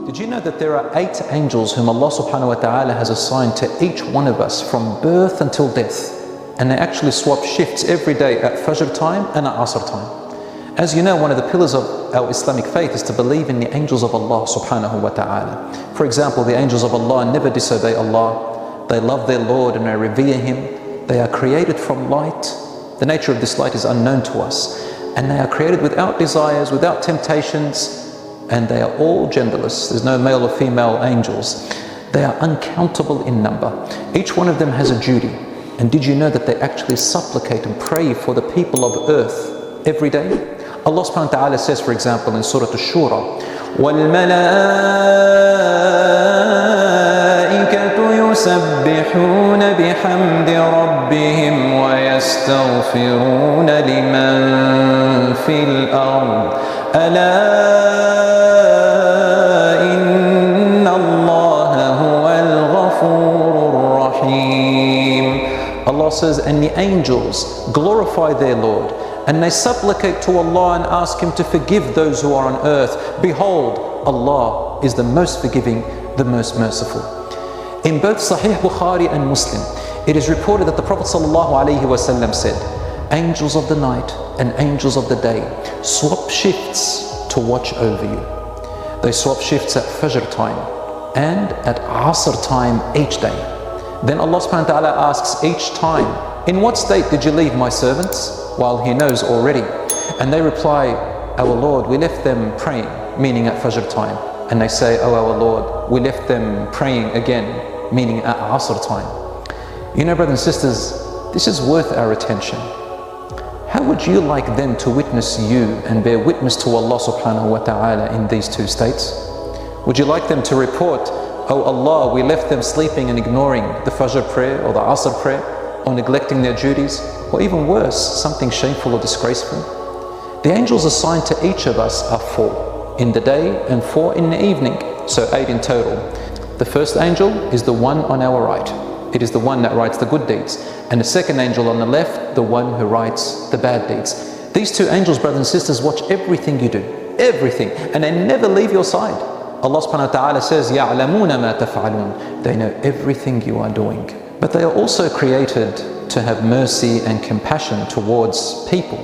Did you know that there are 8 angels whom Allah subhanahu wa ta'ala has assigned to each one of us from birth until death? And they actually swap shifts every day at Fajr time and at Asr time. As you know, one of the pillars of our Islamic faith is to believe in the angels of Allah subhanahu wa ta'ala. For example, the angels of Allah never disobey Allah. They love their Lord and they revere Him. They are created from light. The nature of this light is unknown to us. And they are created without desires, without temptations, and they are all genderless. There's no male or female angels. They are uncountable in number. Each one of them has a duty. And did you know that they actually supplicate and pray for the people of earth every day? Allah subhanahu wa ta'ala says, for example, in Surah Ash-Shuraa, وَالْمَلَائِكَةُ يُسَبِّحُونَ بِحَمْدِ رَبِّهِمْ وَيَسْتَغْفِرُونَ لِمَنْ فِي الْأَرْضِ أَلَا إِنَّ اللَّهَ هُوَ الْغَفُورُ الرَّحِيمُ. Allah says, and the angels glorify their Lord, and they supplicate to Allah and ask Him to forgive those who are on earth. Behold, Allah is the most forgiving, the most merciful. In both Sahih Bukhari and Muslim, it is reported that the Prophet ﷺ said, angels of the night and angels of the day swap shifts to watch over you. They swap shifts at Fajr time and at Asr time each day. Then Allah subhanahu wa ta'ala asks each time, in what state did you leave my servants? While He knows already. And they reply, our Lord, we left them praying, meaning at Fajr time. And they say, oh our Lord, we left them praying again, meaning at Asr time. You know, brothers and sisters, this is worth our attention. How would you like them to witness you and bear witness to Allah subhanahu wa ta'ala in these 2 states? Would you like them to report, oh Allah, we left them sleeping and ignoring the Fajr prayer or the Asr prayer, or neglecting their duties, or even worse, something shameful or disgraceful? The angels assigned to each of us are 4 in the day and 4 in the evening, so 8 in total. The first angel is the one on our right. It is the one that writes the good deeds. And the second angel on the left, the one who writes the bad deeds. These 2 angels, brothers and sisters, watch everything you do, everything, and they never leave your side. Allah subhanahu wa ta'ala says, يَعْلَمُونَ مَا تَفْعَلُونَ. They know everything you are doing. But they are also created to have mercy and compassion towards people.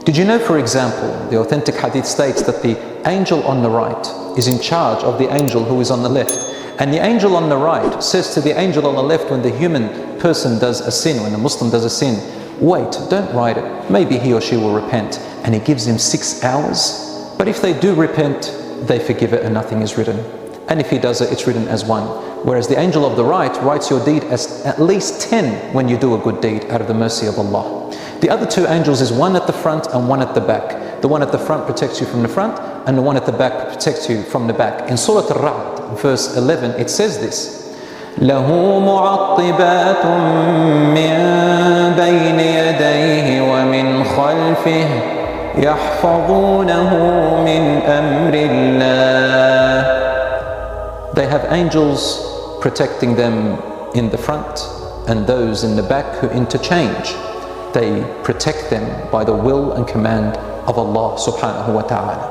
Did you know, for example, the authentic hadith states that the angel on the right is in charge of the angel who is on the left. And the angel on the right says to the angel on the left when the human person does a sin, when a Muslim does a sin, wait, don't write it, maybe he or she will repent. And he gives him 6 hours. But if they do repent, they forgive it and nothing is written. And if he does it, it's written as 1. Whereas the angel of the right writes your deed as at least 10 when you do a good deed out of the mercy of Allah. The other 2 angels is one at the front and one at the back. The one at the front protects you from the front, and the one at the back protects you from the back. In Surah Ar-Ra'd, verse 11, it says this, لَهُ مُعَقِّبَاتٌ مِّن بَيْنِ يَدَيْهِ وَمِنْ خَلْفِهِ يَحْفَظُونَهُ مِنْ أَمْرِ اللَّهِ. They have angels protecting them in the front and those in the back who interchange. They protect them by the will and command of Allah subhanahu wa ta'ala.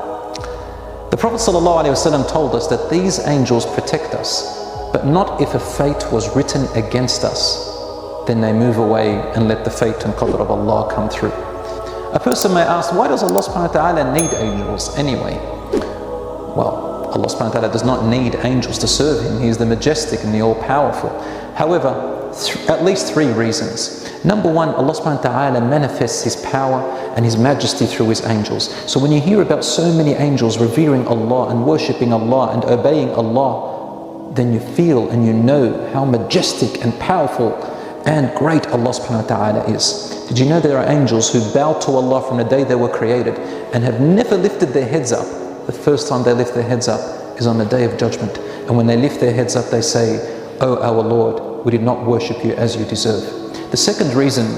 The Prophet ﷺ told us that these angels protect us, but not if a fate was written against us. Then they move away and let the fate and qadr of Allah come through. A person may ask, why does Allah subhanahu wa ta'ala need angels anyway? Well, Allah subhanahu wa ta'ala does not need angels to serve Him. He is the majestic and the all-powerful. However, at least 3 reasons. Number 1, Allah subhanahu wa ta'ala manifests His power and His majesty through His angels. So when you hear about so many angels revering Allah and worshipping Allah and obeying Allah, then you feel and you know how majestic and powerful and great Allah subhanahu wa ta'ala is. Did you know there are angels who bow to Allah from the day they were created and have never lifted their heads up? The first time they lift their heads up is on the day of judgment. And when they lift their heads up, they say, oh our Lord, we did not worship you as you deserve. The second reason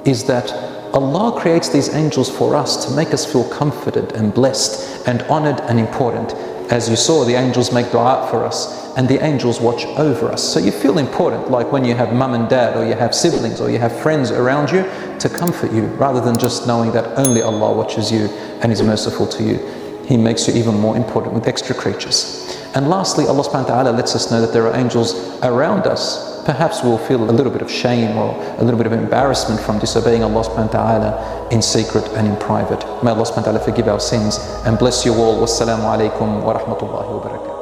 is that Allah creates these angels for us to make us feel comforted and blessed and honored and important. As you saw, the angels make dua for us and the angels watch over us. So you feel important, like when you have mum and dad or you have siblings or you have friends around you to comfort you, rather than just knowing that only Allah watches you and is merciful to you. He makes you even more important with extra creatures. And lastly, Allah subhanahu wa ta'ala lets us know that there are angels around us. Perhaps we'll feel a little bit of shame or a little bit of embarrassment from disobeying Allah subhanahu wa ta'ala in secret and in private. May Allah subhanahu wa ta'ala forgive our sins and bless you all. Wassalamu alaikum wa rahmatullahi wa barakatuh.